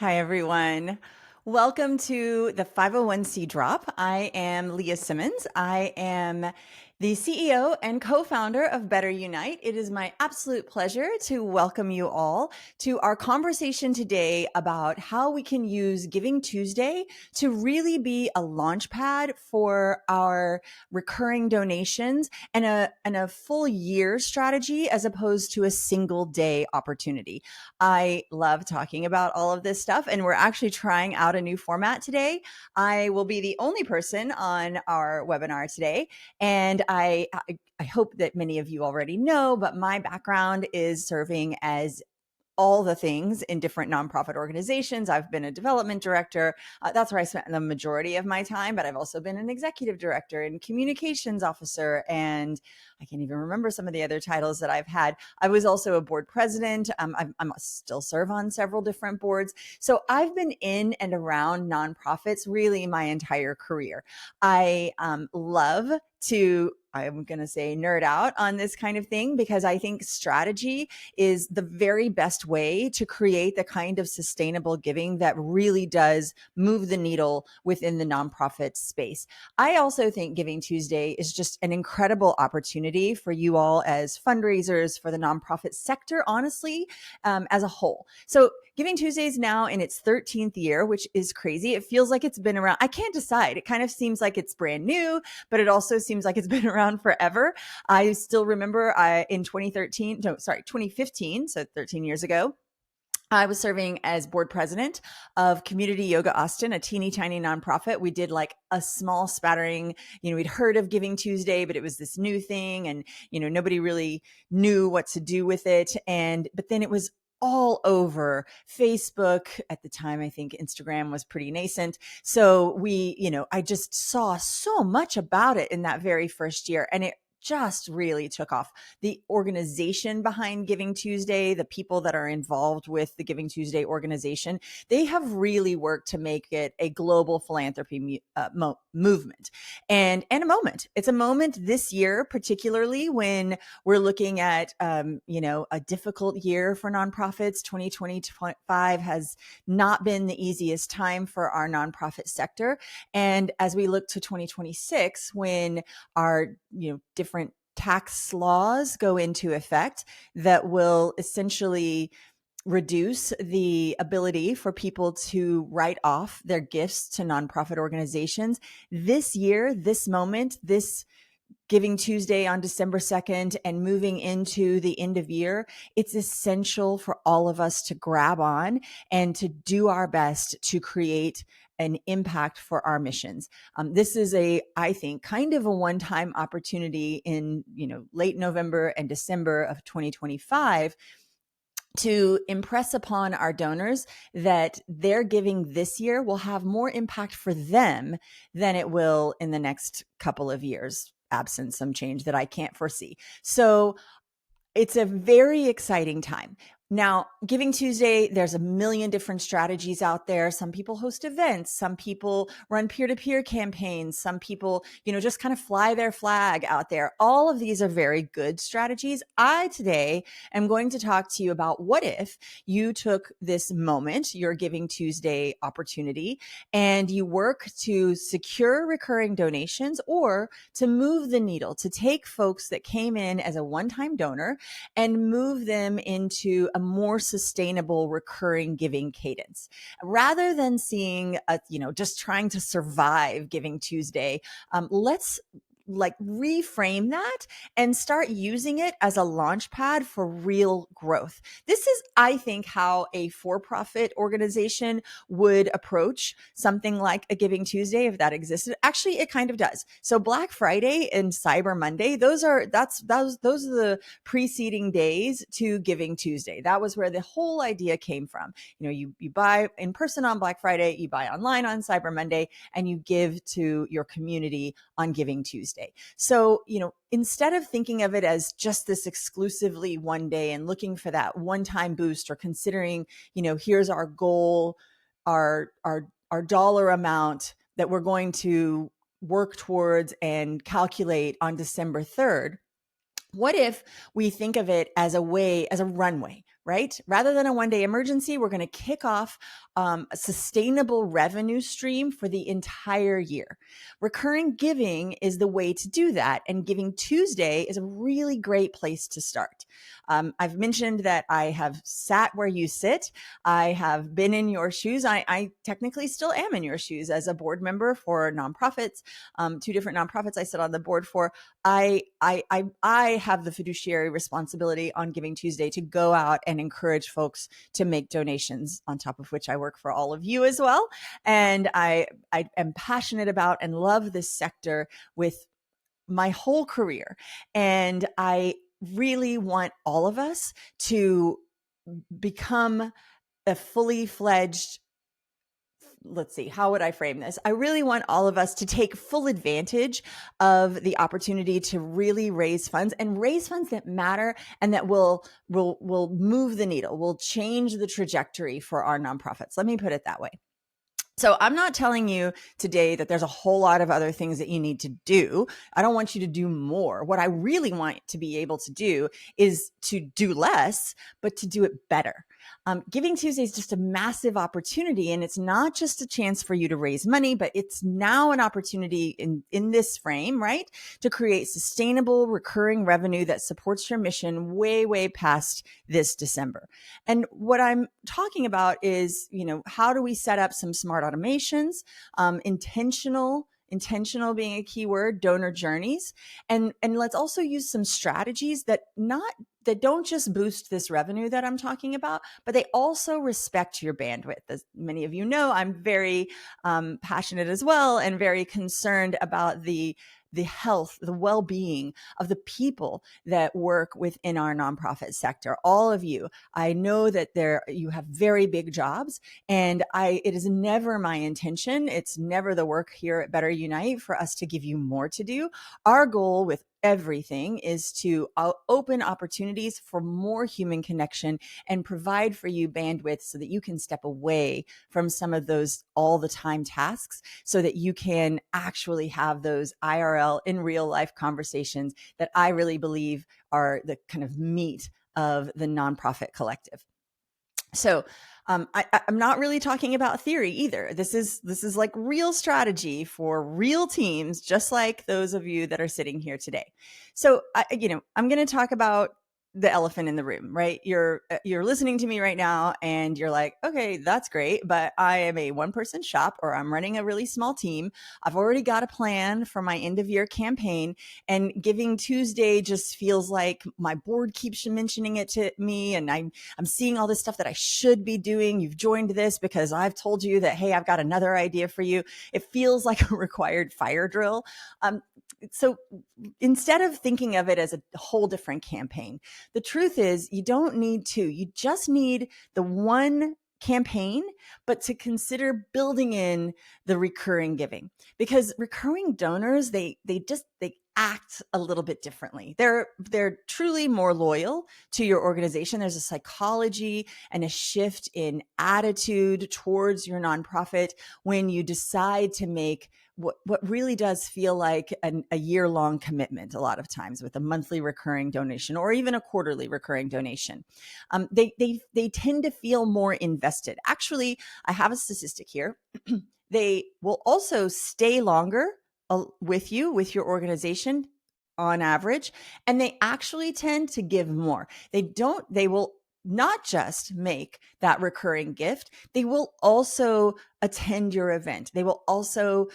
Hi, everyone. Welcome to the 501c Drop. I am Leya Simmons. I am the CEO and co-founder of BetterUnite. It is my absolute pleasure to welcome you all to our conversation today about how we can use Giving Tuesday to really be a launchpad for our recurring donations and a full year strategy as opposed to a single day opportunity. I love talking about all of this stuff, and we're actually trying out a new format today. I will be the only person on our webinar today, and I hope that many of you already know, but my background is serving as all the things in different nonprofit organizations. I've been a development director. That's where I spent the majority of my time, but I've also been an executive director and communications officer. And I can't even remember some of the other titles that I've had. I was also a board president. I still serve on several different boards. So I've been in and around nonprofits really my entire career. I love to, I'm going to say, nerd out on this kind of thing because I think strategy is the very best way to create the kind of sustainable giving that really does move the needle within the nonprofit space. I also think Giving Tuesday is just an incredible opportunity for you all as fundraisers for the nonprofit sector, honestly, as a whole. So Giving Tuesday is now in its 13th year, which is crazy. It feels like it's been around. I can't decide. It kind of seems like it's brand new, but it also seems like it's been around forever. I still remember in 2015, so 13 years ago, I was serving as board president of Community Yoga Austin, a teeny tiny nonprofit. We did like a small spattering, we'd heard of Giving Tuesday, but it was this new thing and, nobody really knew what to do with it. But then it was all over Facebook. At the time, I think Instagram was pretty nascent. So I just saw so much about it in that very first year, and it just really took off. The organization behind Giving Tuesday, the people that are involved with the Giving Tuesday organization, they have really worked to make it a global philanthropy movement and a moment. It's a moment this year, particularly when we're looking at, a difficult year for nonprofits. 2025 has not been the easiest time for our nonprofit sector. And as we look to 2026, when our, different tax laws go into effect that will essentially reduce the ability for people to write off their gifts to nonprofit organizations. This year, this moment, this Giving Tuesday on December 2nd and moving into the end of year, it's essential for all of us to grab on and to do our best to create an impact for our missions. This is I think, kind of a one-time opportunity in, late November and December of 2025 to impress upon our donors that their giving this year will have more impact for them than it will in the next couple of years, absent some change that I can't foresee. So it's a very exciting time. Now, Giving Tuesday, there's a million different strategies out there. Some people host events. Some people run peer-to-peer campaigns. Some people, just kind of fly their flag out there. All of these are very good strategies. I today am going to talk to you about what if you took this moment, your Giving Tuesday opportunity, and you work to secure recurring donations or to move the needle, to take folks that came in as a one-time donor and move them into a more sustainable recurring giving cadence. Rather than seeing, just trying to survive Giving Tuesday, let's reframe that and start using it as a launch pad for real growth. This is, I think, how a for-profit organization would approach something like a Giving Tuesday if that existed. Actually, it kind of does. So Black Friday and Cyber Monday, those are the preceding days to Giving Tuesday. That was where the whole idea came from. You buy in person on Black Friday, you buy online on Cyber Monday, and you give to your community on Giving Tuesday. So, instead of thinking of it as just this exclusively one day and looking for that one-time boost or considering, here's our goal, our dollar amount that we're going to work towards and calculate on December 3rd, what if we think of it as a runway, right? Rather than a one-day emergency, we're going to kick off a sustainable revenue stream for the entire year. Recurring giving is the way to do that. And Giving Tuesday is a really great place to start. I've mentioned that I have sat where you sit. I have been in your shoes. I technically still am in your shoes as a board member for nonprofits, two different nonprofits I sit on the board for. I have the fiduciary responsibility on Giving Tuesday to go out and encourage folks to make donations, on top of which I work for all of you as well. And I am passionate about and love this sector with my whole career. And I really want all of us to become a fully fledged, let's see, how would I frame this? I really want all of us to take full advantage of the opportunity to really raise funds, and raise funds that matter and that will move the needle, will change the trajectory for our nonprofits. Let me put it that way. So I'm not telling you today that there's a whole lot of other things that you need to do. I don't want you to do more. What I really want to be able to do is to do less, but to do it better. Giving Tuesday is just a massive opportunity, and it's not just a chance for you to raise money, but it's now an opportunity in this frame, right, to create sustainable recurring revenue that supports your mission way, way past this December. And what I'm talking about is, how do we set up some smart automations, intentional being a key word, donor journeys. And let's also use some strategies that don't just boost this revenue that I'm talking about, but they also respect your bandwidth. As many of you know, I'm very passionate as well, and very concerned about the health, the well-being of the people that work within our nonprofit sector. All of you, I know that you have very big jobs, and it is never my intention. It's never the work here at BetterUnite for us to give you more to do. Our goal with everything is to open opportunities for more human connection and provide for you bandwidth so that you can step away from some of those all the time tasks, so that you can actually have those IRL, in real life conversations that I really believe are the kind of meat of the nonprofit collective. So I'm not really talking about theory either. This is like real strategy for real teams, just like those of you that are sitting here today. So I'm going to talk about the elephant in the room, right? You're listening to me right now and you're like, okay, that's great, but I am a one-person shop, or I'm running a really small team. I've already got a plan for my end of year campaign, and Giving Tuesday just feels like my board keeps mentioning it to me, and I'm seeing all this stuff that I should be doing. You've joined this because I've told you that, hey, I've got another idea for you. It feels like a required fire drill. So instead of thinking of it as a whole different campaign, the truth is you don't need two. You just need the one campaign, but to consider building in the recurring giving, because recurring donors, they act a little bit differently. They're truly more loyal to your organization. There's a psychology and a shift in attitude towards your nonprofit when you decide to make what really does feel like a year-long commitment, a lot of times, with a monthly recurring donation or even a quarterly recurring donation. They tend to feel more invested. Actually, I have a statistic here. They will also stay longer with you, with your organization on average, and they actually tend to give more. They will not just make that recurring gift, they will also attend your event. They will also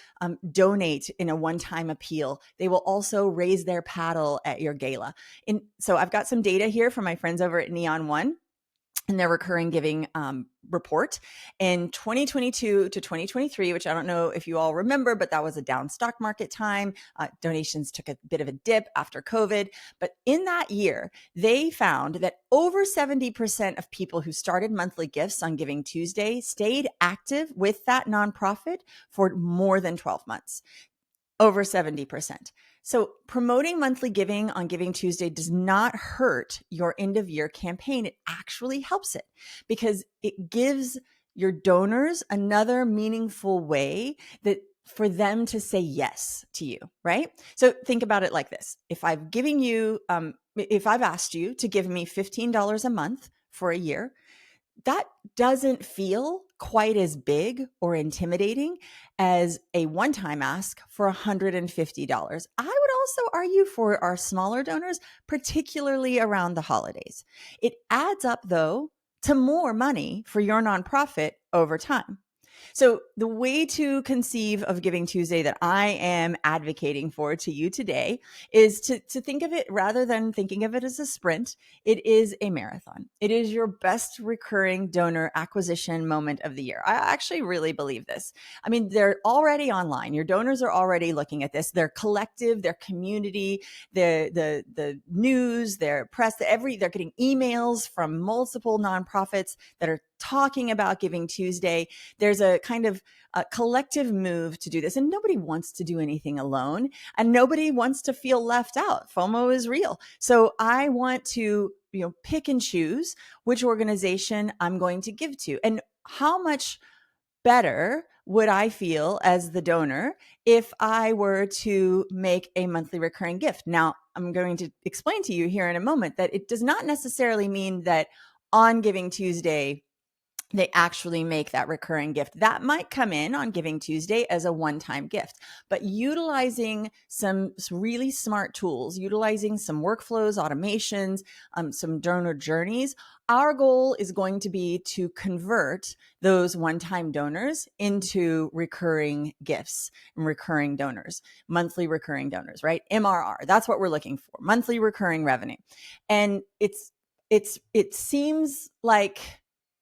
donate in a one-time appeal. They will also raise their paddle at your gala. So I've got some data here from my friends over at Neon One in their recurring giving report. In 2022 to 2023, which I don't know if you all remember, but that was a down stock market time. Donations took a bit of a dip after COVID. But in that year, they found that over 70% of people who started monthly gifts on Giving Tuesday stayed active with that nonprofit for more than 12 months. Over 70%. So promoting monthly giving on Giving Tuesday does not hurt your end of year campaign. It actually helps it, because it gives your donors another meaningful way that for them to say yes to you, right? So think about it like this. If I've asked you to give me $15 a month for a year, that doesn't feel quite as big or intimidating as a one-time ask for $150. I would also argue for our smaller donors, particularly around the holidays. It adds up, though, to more money for your nonprofit over time. So, the way to conceive of Giving Tuesday that I am advocating for to you today is to think of it, rather than thinking of it as a sprint, it is a marathon. It is your best recurring donor acquisition moment of the year. I actually really believe this. I mean, they're already online. Your donors are already looking at this. Their collective, their community, the news, their press, they're getting emails from multiple nonprofits that are talking about Giving Tuesday. There's a kind of a collective move to do this, and nobody wants to do anything alone, and nobody wants to feel left out. FOMO is real. So I want to, pick and choose which organization I'm going to give to, and how much better would I feel as the donor if I were to make a monthly recurring gift. Now, I'm going to explain to you here in a moment that it does not necessarily mean that on Giving Tuesday they actually make that recurring gift. That might come in on Giving Tuesday as a one-time gift, but utilizing some really smart tools, utilizing some workflows, automations, some donor journeys, our goal is going to be to convert those one-time donors into recurring gifts and recurring donors, monthly recurring donors, right? MRR. That's what we're looking for, monthly recurring revenue. And it seems like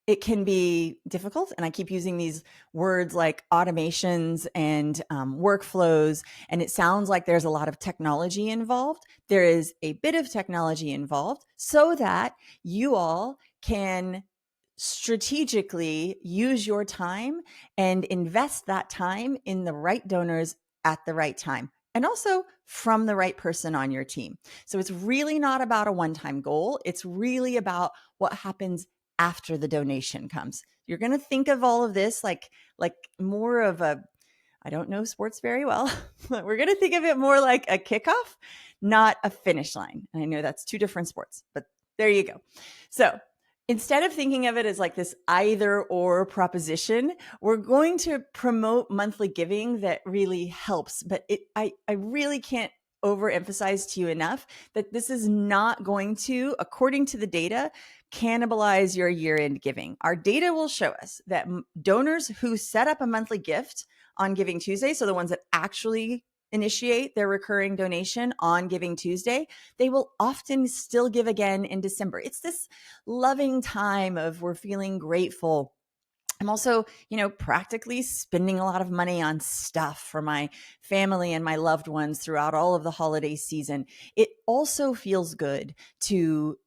it can be difficult. And I keep using these words like automations and workflows. And it sounds like there's a lot of technology involved. There is a bit of technology involved so that you all can strategically use your time and invest that time in the right donors at the right time, and also from the right person on your team. So it's really not about a one-time goal. It's really about what happens after the donation comes. You're going to think of all of this like more of a, I don't know sports very well, but we're going to think of it more like a kickoff, not a finish line. And I know that's two different sports, but there you go. So instead of thinking of it as like this either or proposition, we're going to promote monthly giving that really helps. But I really can't overemphasize to you enough that this is not going to, according to the data, cannibalize your year-end giving. Our data will show us that donors who set up a monthly gift on Giving Tuesday, so the ones that actually initiate their recurring donation on Giving Tuesday, they will often still give again in December. It's this loving time of we're feeling grateful. I'm also, practically spending a lot of money on stuff for my family and my loved ones throughout all of the holiday season. It also feels good to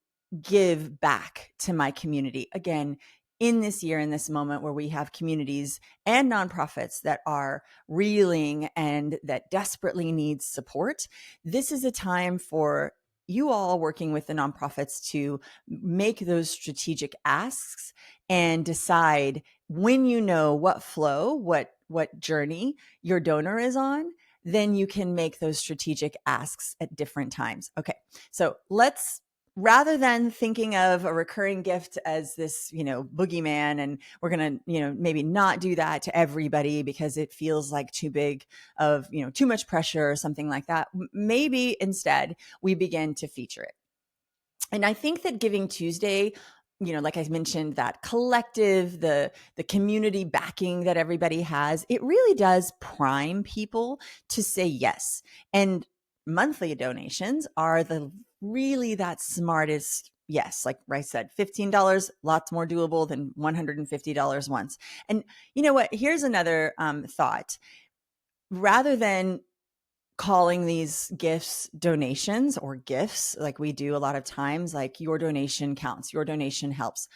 give back to my community. Again, in this year, in this moment where we have communities and nonprofits that are reeling and that desperately need support, this is a time for you all working with the nonprofits to make those strategic asks and decide, when you know what flow, what journey your donor is on, then you can make those strategic asks at different times. Okay, so rather than thinking of a recurring gift as this, boogeyman, and we're going to, maybe not do that to everybody because it feels like too big of, too much pressure or something like that. Maybe instead we begin to feature it. And I think that Giving Tuesday, like I mentioned, that collective, the community backing that everybody has, it really does prime people to say yes. And monthly donations are really that smartest yes. Like I said, $15, lots more doable than $150 once. And you know what? Here's another thought. Rather than calling these gifts donations or gifts like we do a lot of times, like your donation counts, your donation helps.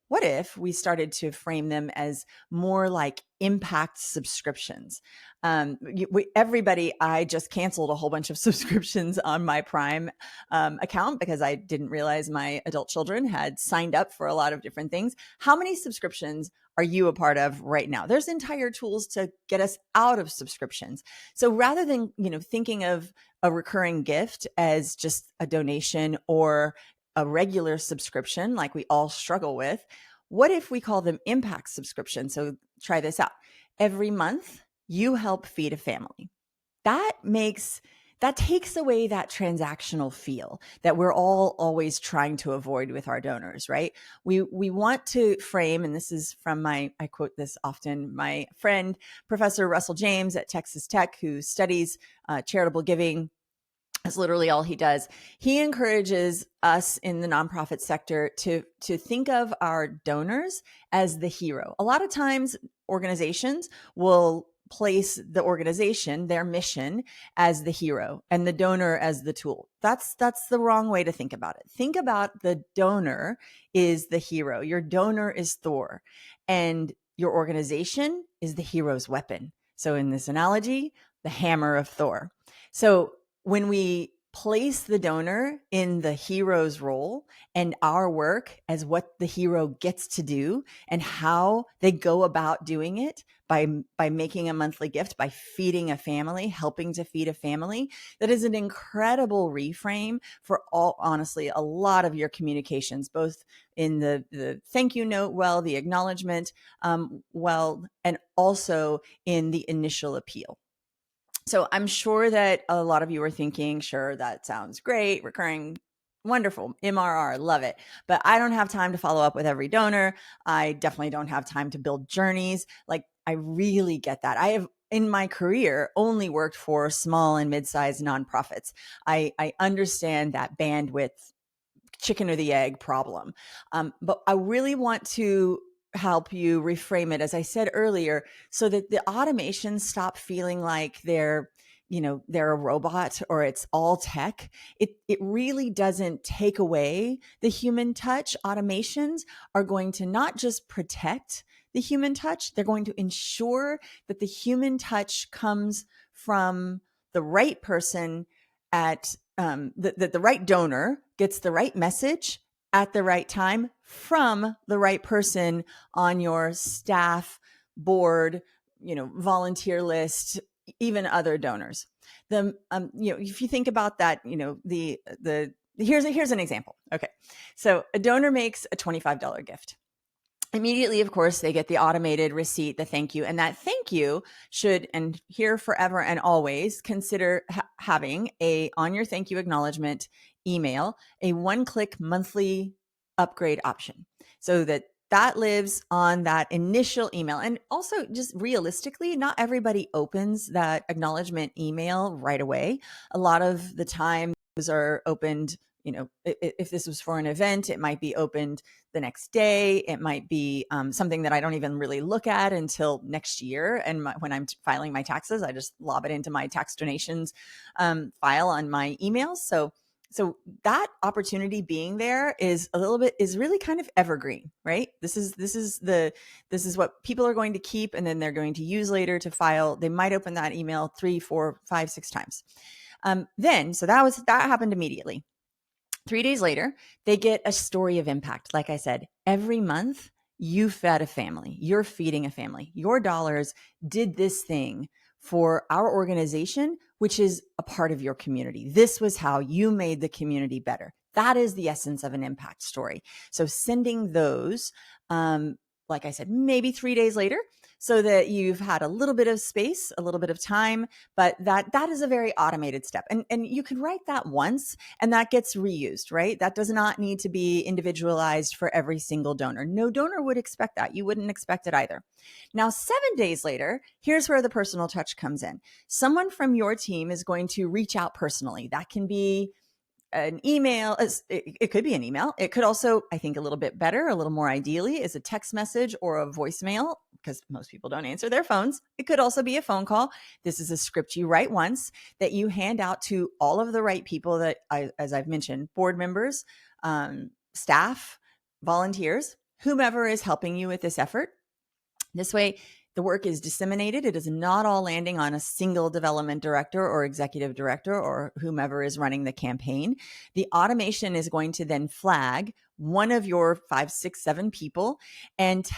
What if we started to frame them as more like impact subscriptions? Everybody, I just canceled a whole bunch of subscriptions on my Prime account because I didn't realize my adult children had signed up for a lot of different things. How many subscriptions are you a part of right now? There's entire tools to get us out of subscriptions. So rather than, thinking of a recurring gift as just a donation or a regular subscription like we all struggle with, what if we call them impact subscriptions? So try this out. Every month, you help feed a family. That takes away that transactional feel that we're all always trying to avoid with our donors, right? We want to frame, and this is from I quote this often, my friend, Professor Russell James at Texas Tech, who studies charitable giving. That's literally all he does. He encourages us in the nonprofit sector to think of our donors as the hero. A lot of times organizations will place the organization, their mission, as the hero and the donor as the tool. That's the wrong way to think about it. Think about the donor is the hero. Your donor is Thor, and your organization is the hero's weapon. So in this analogy, the hammer of Thor. So when we place the donor in the hero's role and our work as what the hero gets to do and how they go about doing it by making a monthly gift, by feeding a family, helping to feed a family, that is an incredible reframe for honestly, a lot of your communications, both in the thank you note, the acknowledgement, and also in the initial appeal. So I'm sure that a lot of you are thinking, sure, that sounds great, recurring, wonderful, MRR, love it. But I don't have time to follow up with every donor. I definitely don't have time to build journeys. Like, I really get that. I have, in my career, only worked for small and mid-sized nonprofits. I understand that bandwidth chicken or the egg problem. But I really want to help you reframe it, as I said earlier, so that the automations stop feeling like they're a robot or it's all tech. It really doesn't take away the human touch. Automations are going to not just protect the human touch, they're going to ensure that the human touch comes from the right person at that the right donor gets the right message at the right time from the right person on your staff, board, volunteer list, even other donors. If you think about that, here's an example. Okay, so a donor makes a $25 gift. Immediately, of course, they get the automated receipt, the thank you, and that thank you should, and here forever and always, consider having on your thank you acknowledgement email, a one-click monthly upgrade option, so that lives on that initial email. And also, just realistically, not everybody opens that acknowledgement email right away. A lot of the time, those are opened. If this was for an event, it might be opened the next day. It might be something that I don't even really look at until next year. And when I'm filing my taxes, I just lob it into my tax donations file on my emails. So that opportunity being there is really kind of evergreen, right? This is what people are going to keep, and then they're going to use later to file. They might open that email 3, 4, 5, 6 times. So that happened immediately. 3 days later, they get a story of impact. Like I said, every month you fed a family, you're feeding a family. Your dollars did this thing for our organization, which is a part of your community. This was how you made the community better. That is the essence of an impact story. So sending those, like I said, maybe 3 days later, so that you've had a little bit of space, a little bit of time, but that is a very automated step. And you can write that once and that gets reused, right? That does not need to be individualized for every single donor. No donor would expect that. You wouldn't expect it either. Now, 7 days later, here's where the personal touch comes in. Someone from your team is going to reach out personally. That can be an email. It could be an email. It could also, I think, a little bit better, a little more ideally, is a text message or a voicemail, because most people don't answer their phones. It could also be a phone call. This is a script you write once that you hand out to all of the right people that, as I've mentioned, board members, staff, volunteers, whomever is helping you with this effort. This way, the work is disseminated. It is not all landing on a single development director or executive director or whomever is running the campaign. The automation is going to then flag one of your 5, 6, 7 people and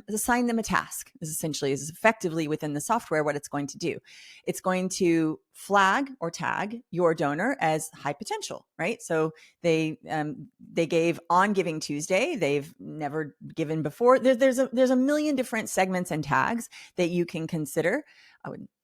assign them a task. This essentially is effectively within the software what it's going to do. It's going to flag or tag your donor as high potential, right? So they gave on Giving Tuesday. They've never given before. There's a million different segments and tags that you can consider.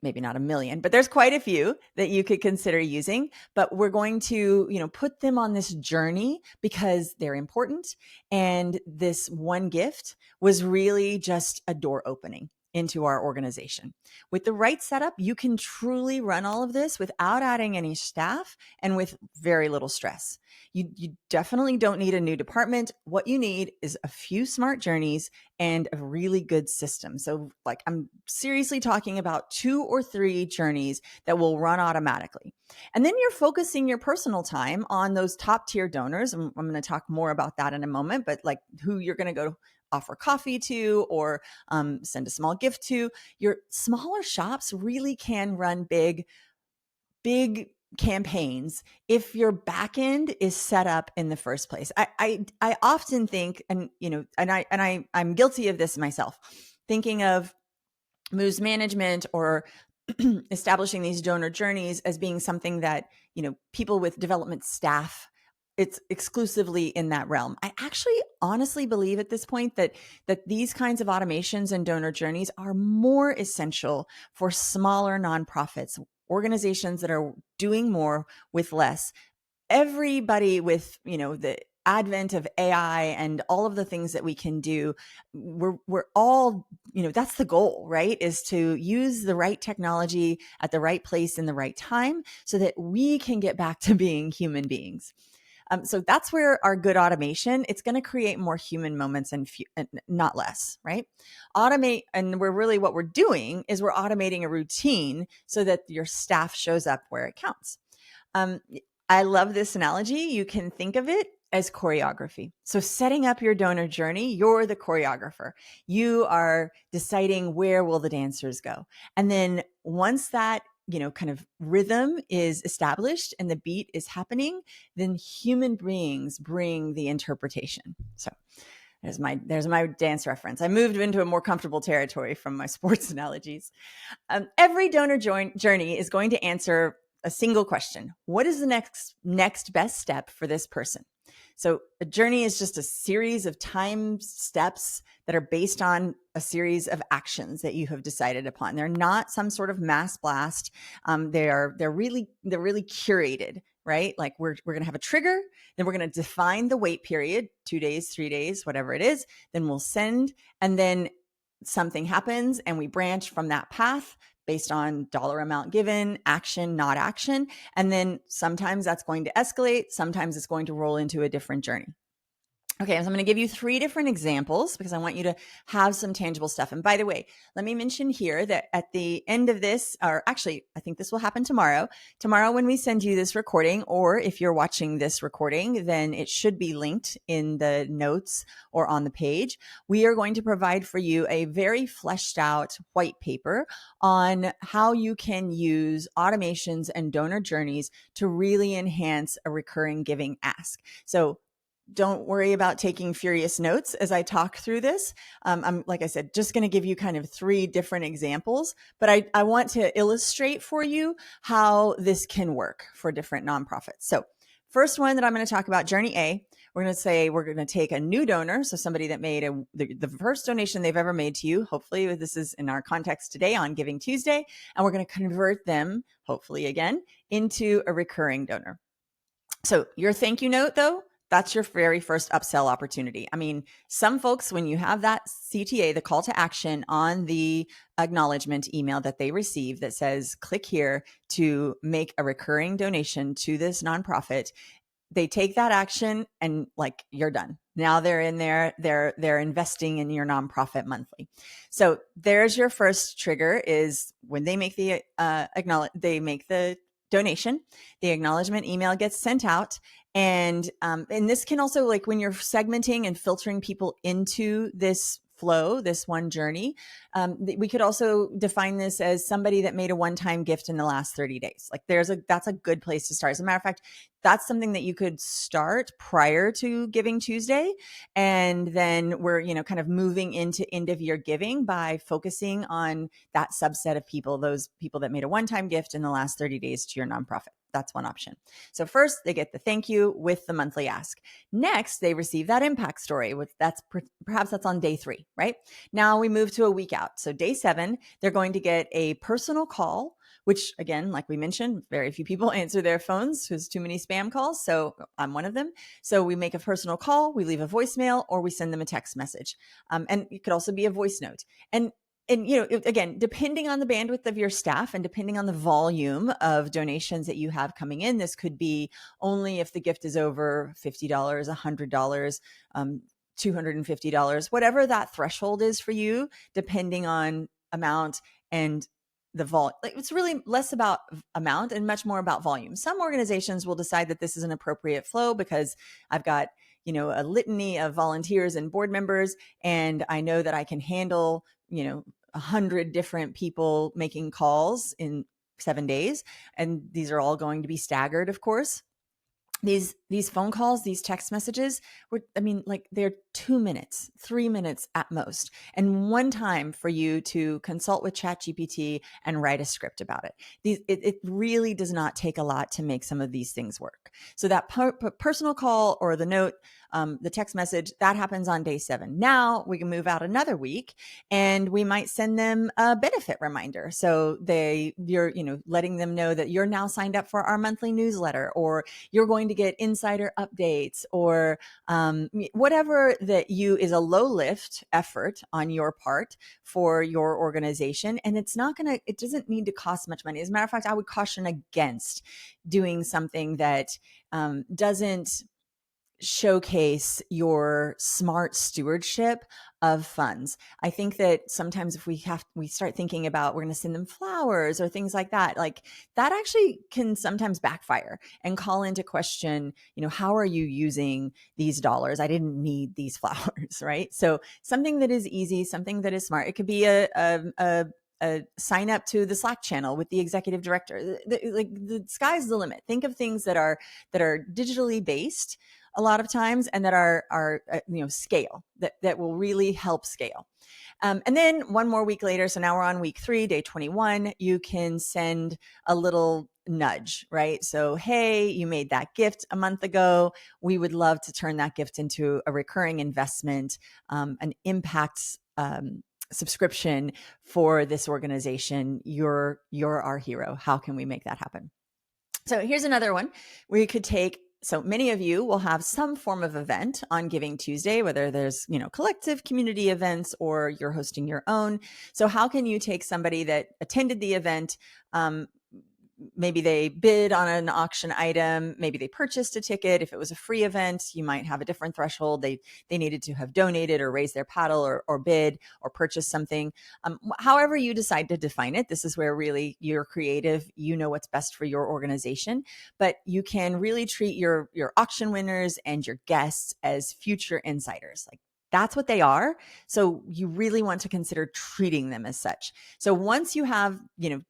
Maybe not a million, but there's quite a few that you could consider using. But we're going to, put them on this journey because they're important. And this one gift was really just a door opening into our organization. With the right setup, you can truly run all of this without adding any staff and with very little stress. You definitely don't need a new department. What you need is a few smart journeys and a really good system. So I'm seriously talking about 2 or 3 journeys that will run automatically. And then you're focusing your personal time on those top tier donors. I'm going to talk more about that in a moment, but who you're going to go offer coffee to or send a small gift to. Your smaller shops really can run big campaigns if your back end is set up in the first place. I often think, and I'm guilty of this myself, thinking of moves management or establishing these donor journeys as being something that, people with development staff, it's exclusively in that realm. I actually honestly believe at this point that these kinds of automations and donor journeys are more essential for smaller nonprofits, organizations that are doing more with less. Everybody with, the advent of AI and all of the things that we can do, we're all, that's the goal, right? Is to use the right technology at the right place in the right time so that we can get back to being human beings. So that's where our good automation, it's going to create more human moments and not less, right? Automate. And what we're doing is we're automating a routine so that your staff shows up where it counts. I love this analogy. You can think of it as choreography. So setting up your donor journey, you're the choreographer. You are deciding where will the dancers go. And then once that kind of rhythm is established and the beat is happening, then human beings bring the interpretation. So there's my dance reference. I moved into a more comfortable territory from my sports analogies. Every donor journey is going to answer a single question. What is the next best step for this person? So a journey is just a series of time steps that are based on a series of actions that you have decided upon. They're not some sort of mass blast. They're really curated, right? Like we're going to have a trigger, then we're going to define the wait period, 2 days, 3 days, whatever it is. Then we'll send, and then something happens and we branch from that path based on dollar amount given, action, not action. And then sometimes that's going to escalate. Sometimes it's going to roll into a different journey. Okay, so I'm going to give you 3 different examples because I want you to have some tangible stuff. And by the way, let me mention here that at the end of this, or actually, I think this will happen tomorrow. Tomorrow when we send you this recording, or if you're watching this recording, then it should be linked in the notes or on the page. We are going to provide for you a very fleshed out white paper on how you can use automations and donor journeys to really enhance a recurring giving ask. So don't worry about taking furious notes as I talk through this. I'm, like I said, just going to give you kind of 3 different examples, but I want to illustrate for you how this can work for different nonprofits. So first one that I'm going to talk about, Journey A, we're going to say we're going to take a new donor, so somebody that made the first donation they've ever made to you. Hopefully this is in our context today on Giving Tuesday, and we're going to convert them, hopefully again, into a recurring donor. So your thank you note, though, that's your very first upsell opportunity. I mean, some folks, when you have that CTA, the call to action on the acknowledgement email that they receive that says, click here to make a recurring donation to this nonprofit, they take that action and you're done. Now they're in there, they're investing in your nonprofit monthly. So there's your first trigger is when they make the donation, the acknowledgement email gets sent out. And this can also, when you're segmenting and filtering people into this flow, this one journey. We could also define this as somebody that made a one-time gift in the last 30 days. Like that's a good place to start. As a matter of fact, that's something that you could start prior to Giving Tuesday. And then we're, kind of moving into end of year giving by focusing on that subset of people, those people that made a one-time gift in the last 30 days to your nonprofit. That's one option. So first, they get the thank you with the monthly ask. Next, they receive that impact story, which perhaps that's on day 3, right? Now we move to a week out. So day 7, they're going to get a personal call, which again, like we mentioned, very few people answer their phones. There's too many spam calls. So I'm one of them. So we make a personal call, we leave a voicemail, or we send them a text message. And it could also be a voice note. And again, depending on the bandwidth of your staff and depending on the volume of donations that you have coming in, this could be only if the gift is over $50, $100, $250, whatever that threshold is for you, depending on amount and the volume. It's really less about amount and much more about volume. Some organizations will decide that this is an appropriate flow because I've got a litany of volunteers and board members, and I know that I can handle 100 different people making calls in 7 days. And these are all going to be staggered, of course. These phone calls, these text messages they're 2 minutes, 3 minutes at most, and one time for you to consult with ChatGPT and write a script about it. It really does not take a lot to make some of these things work. So that personal call or the note, the text message, that happens on day 7. Now we can move out another week and we might send them a benefit reminder. So you're letting them know that you're now signed up for our monthly newsletter, or you're going to get insider updates, or whatever that is a low lift effort on your part for your organization. And it doesn't need to cost much money. As a matter of fact, I would caution against doing something that doesn't showcase your smart stewardship of funds. I think that sometimes if we start thinking about we're going to send them flowers or things like that, like that actually can sometimes backfire and call into question, how are you using these dollars? I didn't need these flowers, right? So something that is easy, something that is smart. It could be a sign up to the Slack channel with the executive director. The sky's the limit. Think of things that are digitally based a lot of times, and that are scale, that will really help scale. And then one more week later, so now we're on week 3, day 21, you can send a little nudge, right? So, hey, you made that gift a month ago. We would love to turn that gift into a recurring investment, an impact subscription for this organization. You're our hero. How can we make that happen? So here's another one where you could take. So many of you will have some form of event on Giving Tuesday, whether there's, collective community events or you're hosting your own. So how can you take somebody that attended the event, maybe they bid on an auction item, maybe they purchased a ticket. If it was a free event, you might have a different threshold. They needed to have donated or raised their paddle or bid or purchased something. However you decide to define it, this is where really you're creative, what's best for your organization, but you can really treat your auction winners and your guests as future insiders. Like, that's what they are. So you really want to consider treating them as such. So once you have,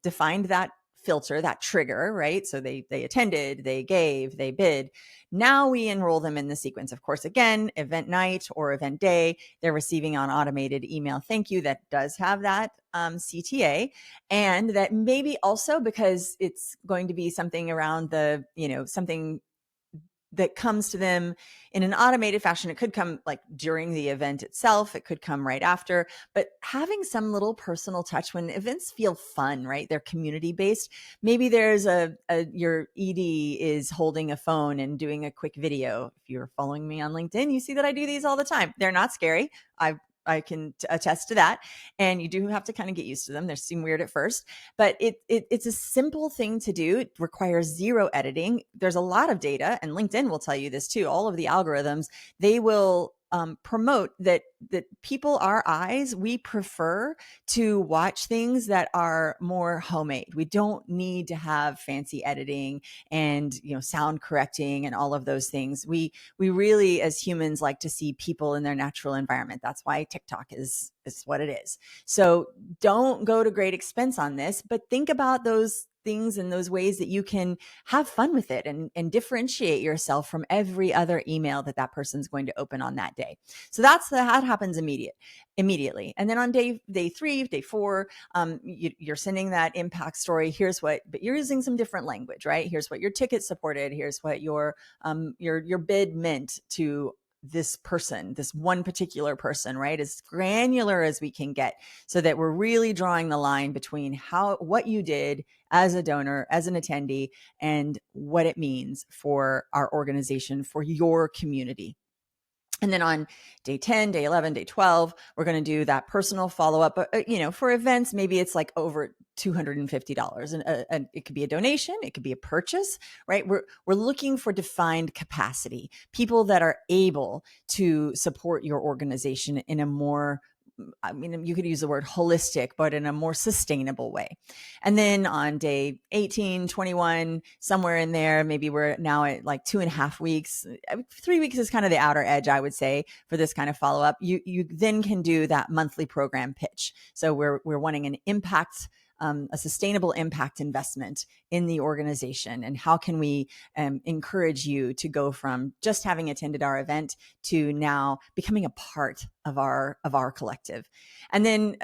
defined that filter, that trigger, right? So they attended, they gave, they bid. Now we enroll them in the sequence. Of course, again, event night or event day, they're receiving an automated email thank you that does have that CTA, and that maybe also, because it's going to be something around something that comes to them in an automated fashion. It could come like during the event itself. It could come right after, but having some little personal touch when events feel fun, right? They're community based. Maybe there's your ED is holding a phone and doing a quick video. If you're following me on LinkedIn, you see that I do these all the time. They're not scary. I can attest to that. And you do have to kind of get used to them. They seem weird at first, but it's a simple thing to do. It requires zero editing. There's a lot of data, and LinkedIn will tell you this too. All of the algorithms, they will promote that people, our eyes, we prefer to watch things that are more homemade. We don't need to have fancy editing and sound correcting and all of those things. We really, as humans, like to see people in their natural environment. That's why TikTok is what it is. So don't go to great expense on this, but think about those things and those ways that you can have fun with it and differentiate yourself from every other email that person's going to open on that day. So that happens immediately. And then on day 3, day 4, you're sending that impact story. But you're using some different language, right? Here's what your ticket supported. Here's what your bid meant to this person, this one particular person, right? As granular as we can get, so that we're really drawing the line between what you did as a donor, as an attendee, and what it means for our organization, for your community. And then on day 10, day 11, day 12, we're going to do that personal follow-up. For events, maybe it's like over $250. And it could be a donation. It could be a purchase, right? We're looking for defined capacity, people that are able to support your organization in a more, you could use the word holistic, but in a more sustainable way. And then on day 18, 21, somewhere in there, maybe we're now at like 2.5 weeks. 3 weeks is kind of the outer edge, I would say, for this kind of follow-up. You then can do that monthly program pitch. So we're wanting an impact, a sustainable impact investment in the organization. And how can we encourage you to go from just having attended our event to now becoming a part of our collective? And then,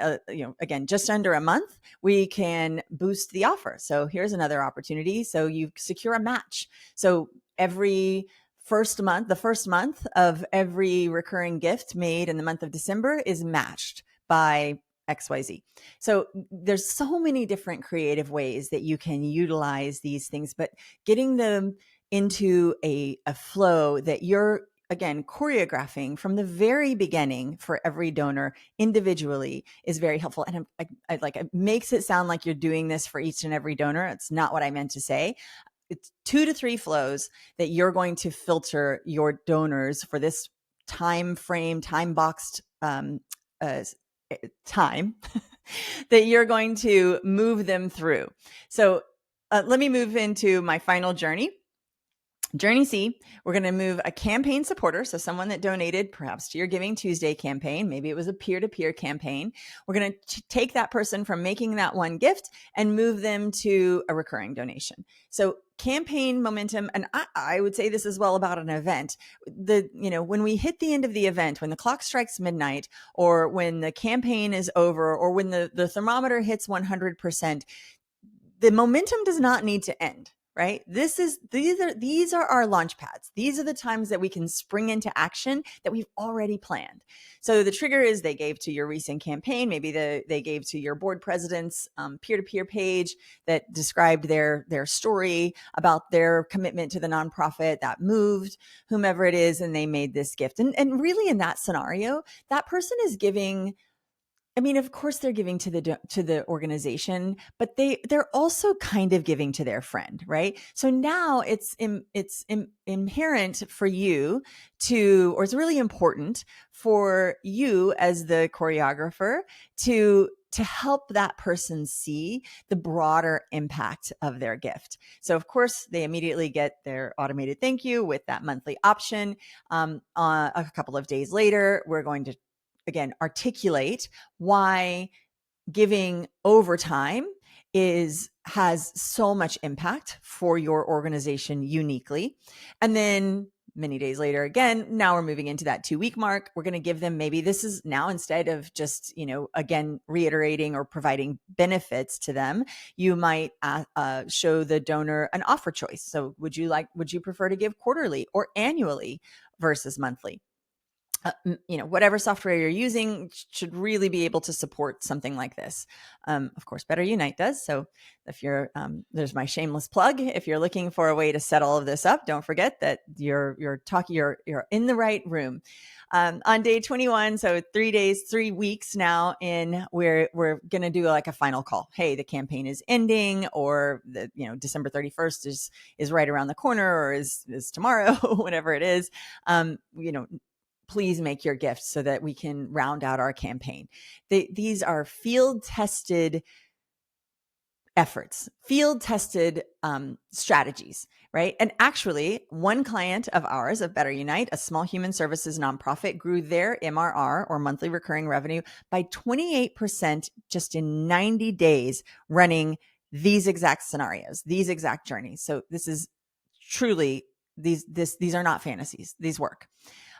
again, just under a month, we can boost the offer. So here's another opportunity. So you secure a match. So the first month of every recurring gift made in the month of December is matched by XYZ. So there's so many different creative ways that you can utilize these things, but getting them into a flow that you're, again, choreographing from the very beginning for every donor individually is very helpful. And it makes it sound like you're doing this for each and every donor. It's not what I meant to say. It's 2 to 3 flows that you're going to filter your donors for this time frame, time boxed time that you're going to move them through. So let me move into my final journey. Journey C, we're going to move a campaign supporter. So someone that donated perhaps to your Giving Tuesday campaign. Maybe it was a peer-to-peer campaign. We're going to take that person from making that one gift and move them to a recurring donation. So campaign momentum, and I would say this as well about an event. When we hit the end of the event, when the clock strikes midnight, or when the campaign is over, or when the thermometer hits 100%, the momentum does not need to end. Right? These are our launch pads. These are the times that we can spring into action that we've already planned. So the trigger is they gave to your recent campaign. Maybe they gave to your board president's peer-to-peer page that described their story about their commitment to the nonprofit that moved whomever it is, and they made this gift. And really, in that scenario, that person is giving. Of course they're giving to the organization, but they're also kind of giving to their friend, right? So now it's inherent for you or it's really important for you as the choreographer to help that person see the broader impact of their gift. So of course they immediately get their automated thank you with that monthly option. A couple of days later, we're going to again articulate why giving over time has so much impact for your organization uniquely. And then many days later, again, now we're moving into that 2-week mark. We're going to give them, maybe this is now, instead of just, again, reiterating or providing benefits to them, you might show the donor an offer choice. So would you prefer to give quarterly or annually versus monthly? Whatever software you're using should really be able to support something like this. Of course, BetterUnite does. So if you're, there's my shameless plug. If you're looking for a way to set all of this up, don't forget that you're in the right room. On day 21, so 3 weeks now in, we're going to do like a final call. Hey, the campaign is ending, or December 31st is right around the corner, or is tomorrow, whatever it is. please make your gift so that we can round out our campaign. These are field tested efforts, field tested strategies, right? And actually, one client of ours, of BetterUnite, a small human services nonprofit, grew their MRR, or monthly recurring revenue, by 28% just in 90 days, running these exact scenarios, these exact journeys. So this is truly, these are not fantasies. These work.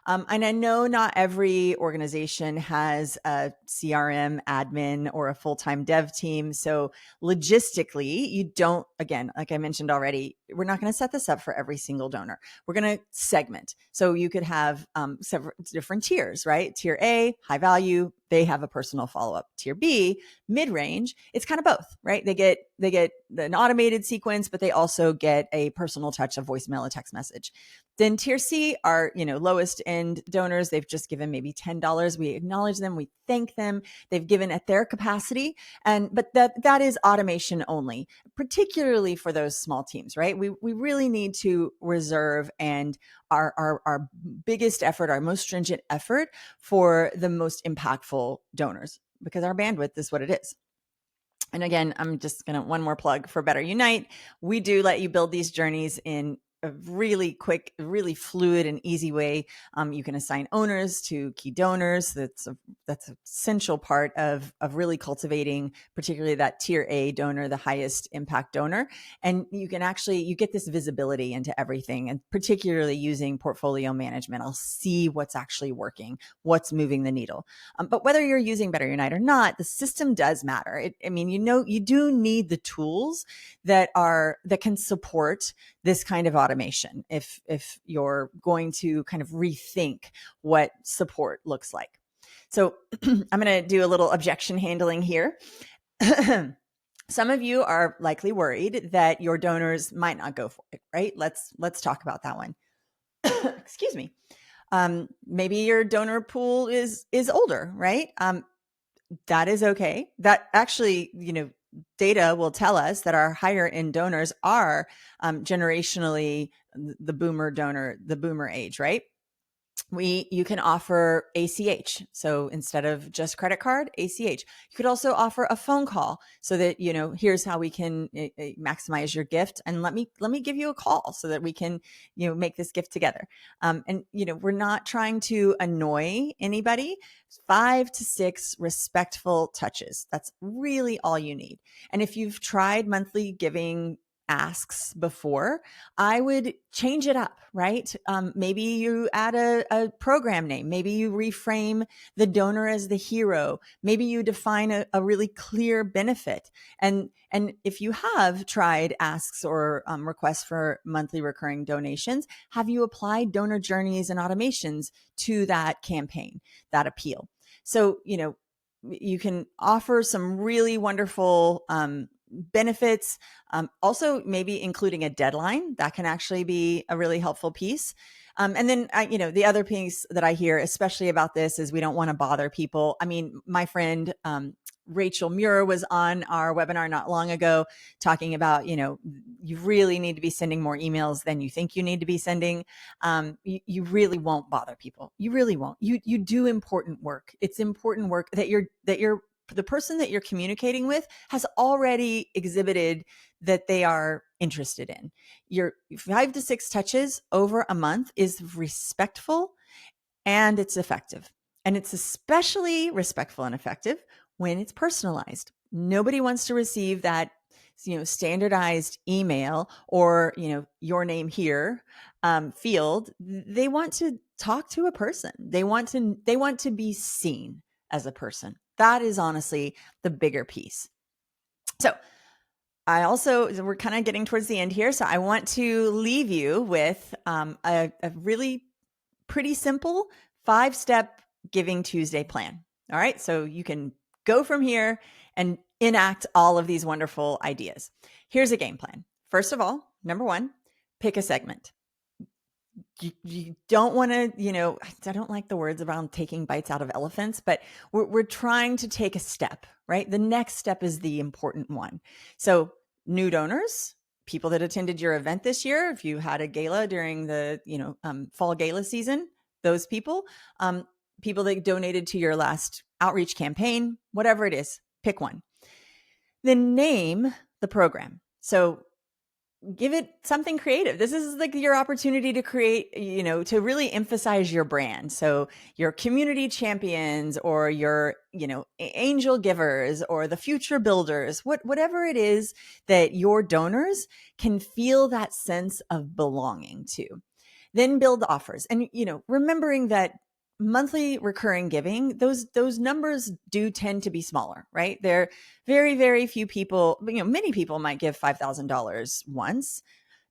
And I know not every organization has a CRM admin or a full-time dev team. So logistically, you don't, again, like I mentioned already, we're not going to set this up for every single donor. We're going to segment. So you could have several different tiers, right? Tier A, high value, they have a personal follow-up. Tier B, mid-range, it's kind of both, right? They get an automated sequence, but they also get a personal touch, a voicemail, a text message. Then tier C are, lowest end donors. They've just given maybe $10. We acknowledge them. We thank them. They've given at their capacity. But that is automation only, particularly for those small teams, right? We really need to reserve and our biggest effort, our most stringent effort for the most impactful donors, because our bandwidth is what it is. And again, I'm just going to one more plug for BetterUnite. We do let you build these journeys in a really quick, really fluid and easy way. You can assign owners to key donors. That's an essential part of really cultivating, particularly that tier A donor, the highest impact donor. And you get this visibility into everything, and particularly using portfolio management. I'll see what's actually working, what's moving the needle. But whether you're using BetterUnite or not, the system does matter. You do need the tools that can support this kind of automation if you're going to kind of rethink what support looks like. So I'm going to do a little objection handling here. Some of you are likely worried that your donors might not go for it, right? Let's talk about that one. Excuse me. Maybe your donor pool is older, right? That is okay. That actually, data will tell us that our higher end donors are generationally the boomer age, right? You can offer ACH. So instead of just credit card, ACH. You could also offer a phone call so that, here's how we can maximize your gift. And let me give you a call so that we can, make this gift together. And we're not trying to annoy anybody. 5 to 6 respectful touches. That's really all you need. And if you've tried monthly giving asks before, I would change it up, right? Maybe you add a program name. Maybe you reframe the donor as the hero. Maybe you define a really clear benefit. And if you have tried asks or requests for monthly recurring donations, have you applied donor journeys and automations to that campaign, that appeal? So, you can offer some really wonderful benefits. Also, maybe including a deadline that can actually be a really helpful piece. And then, the other piece that I hear, especially about this, is we don't want to bother people. I mean, my friend Rachel Muir was on our webinar not long ago talking about, you really need to be sending more emails than you think you need to be sending. You really won't bother people. You really won't. You do important work. It's important work that the person that you're communicating with has already exhibited that they are interested in. Your 5 to 6 touches over a month is respectful and it's effective. And it's especially respectful and effective when it's personalized. Nobody wants to receive that, standardized email or, your name here field. They want to talk to a person. They want to be seen as a person. That is honestly the bigger piece. So we're kind of getting towards the end here. So I want to leave you with a really pretty simple 5-step Giving Tuesday plan. All right. So you can go from here and enact all of these wonderful ideas. Here's a game plan. First of all, number 1, pick a segment. You don't want to, I don't like the words around taking bites out of elephants, but we're trying to take a step, right? The next step is the important one. So new donors, people that attended your event this year, if you had a gala during the, fall gala season, those people, people that donated to your last outreach campaign, whatever it is, pick one. Then name the program. So give it something creative. This is like your opportunity to create, to really emphasize your brand. So your community champions, or your, angel givers, or the future builders, whatever it is that your donors can feel that sense of belonging to. Then build offers. And, remembering that monthly recurring giving, those numbers do tend to be smaller, right? They're very, very few people, many people might give $5,000 once.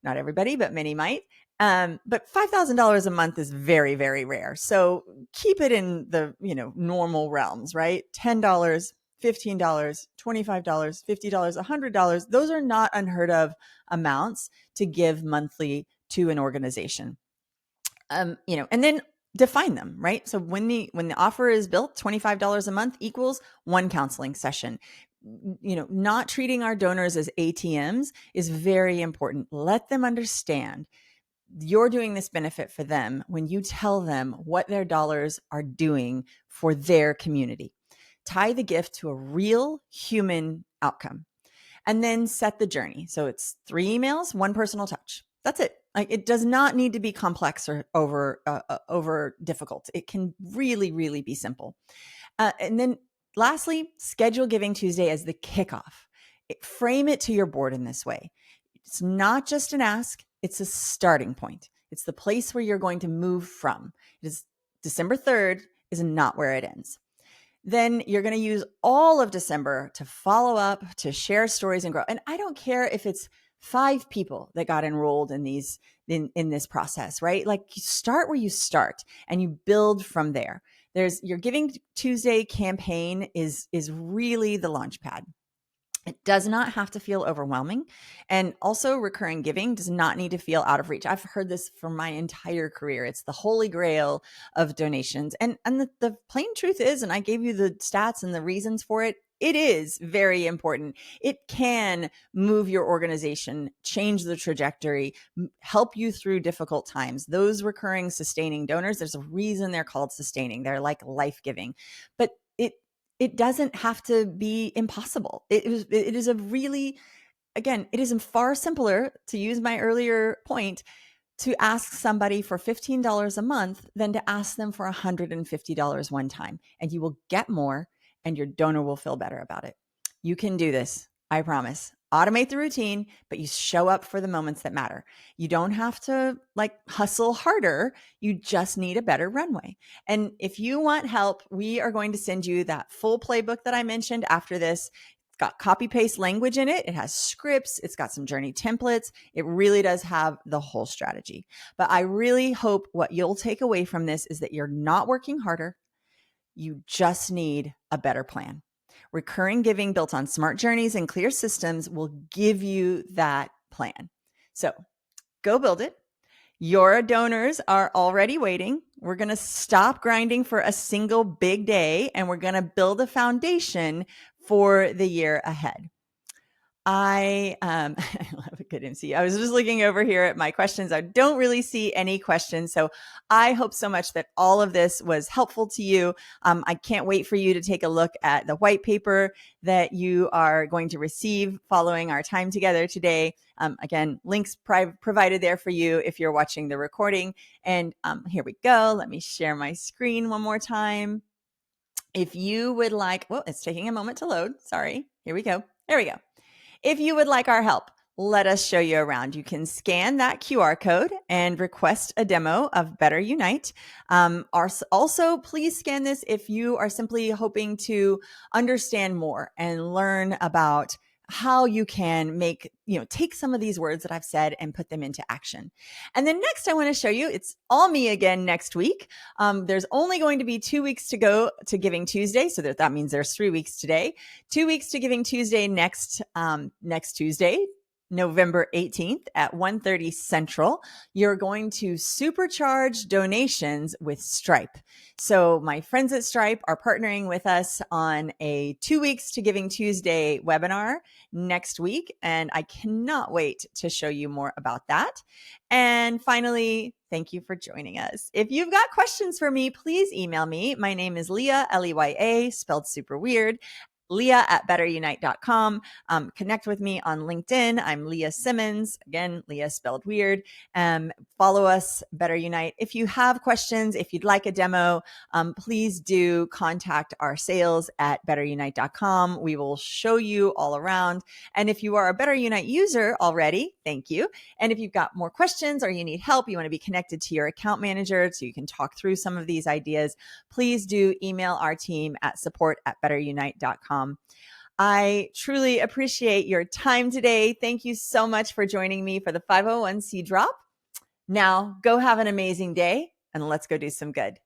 Not everybody, but many might. But $5,000 a month is very, very rare. So keep it in the, normal realms, right? $10, $15, $25, $50, $100. Those are not unheard of amounts to give monthly to an organization. And then define them, right? So when the offer is built, $25 a month equals one counseling session. Not treating our donors as ATMs is very important. Let them understand you're doing this benefit for them when you tell them what their dollars are doing for their community. Tie the gift to a real human outcome, and then set the journey. So it's 3 emails, 1 personal touch. That's it. Like, it does not need to be complex or over difficult. It can really, really be simple. And then lastly, schedule Giving Tuesday as the kickoff. Frame it to your board in this way. It's not just an ask, it's a starting point. It's the place where you're going to move from. It is December 3rd is not where it ends. Then you're going to use all of December to follow up, to share stories and grow. And I don't care if it's 5 people that got enrolled in this process, right? Like, you start where you start and you build from there. Your Giving Tuesday campaign is really the launchpad. It does not have to feel overwhelming. And also, recurring giving does not need to feel out of reach. I've heard this for my entire career. It's the holy grail of donations. And the plain truth is, and I gave you the stats and the reasons for it, it is very important. It can move your organization, change the trajectory, help you through difficult times. Those recurring sustaining donors, there's a reason they're called sustaining. They're like life-giving. But it doesn't have to be impossible. It is a really, again, it is far simpler, to use my earlier point, to ask somebody for $15 a month than to ask them for $150 one time. And you will get more, and your donor will feel better about it. You can do this, I promise. Automate the routine, but you show up for the moments that matter. You don't have to hustle harder. You just need a better runway. And if you want help, we are going to send you that full playbook that I mentioned after this. It's got copy paste language in it. It has scripts. It's got some journey templates. It really does have the whole strategy. But I really hope what you'll take away from this is that you're not working harder. You just need a better plan. Recurring giving built on smart journeys and clear systems will give you that plan. So go build it. Your donors are already waiting. We're going to stop grinding for a single big day, and we're going to build a foundation for the year ahead. I love a good MC. I was just looking over here at my questions. I don't really see any questions. So I hope so much that all of this was helpful to you. I can't wait for you to take a look at the white paper that you are going to receive following our time together today. Again, links provided there for you if you're watching the recording. And here we go. Let me share my screen one more time. If you would like, well, it's taking a moment to load. Sorry. Here we go. There we go. If you would like our help, let us show you around. You can scan that QR code and request a demo of BetterUnite. Also, please scan this if you are simply hoping to understand more and learn about how you can take some of these words that I've said and put them into action. And then next, I want to show you, it's all me again next week. There's only going to be 2 weeks to go to Giving Tuesday. So that means there's 3 weeks today, 2 weeks to Giving Tuesday next Tuesday. November 18th at 1:30 Central, you're going to supercharge donations with Stripe. So my friends at Stripe are partnering with us on a 2 weeks to Giving Tuesday webinar next week, and I cannot wait to show you more about that. And finally, thank you for joining us. If you've got questions for me, please email me. My name is Leya, Leya, spelled super weird, Leya@BetterUnite.com. Connect with me on LinkedIn. I'm Leya Simmons. Again, Leya spelled weird. Follow us, Better Unite. If you have questions, if you'd like a demo, please do contact our sales at BetterUnite.com. We will show you all around. And if you are a Better Unite user already, thank you. And if you've got more questions or you need help, you want to be connected to your account manager so you can talk through some of these ideas, please do email our team at support@BetterUnite.com. I truly appreciate your time today. Thank you so much for joining me for the 501c drop. Now, go have an amazing day and let's go do some good.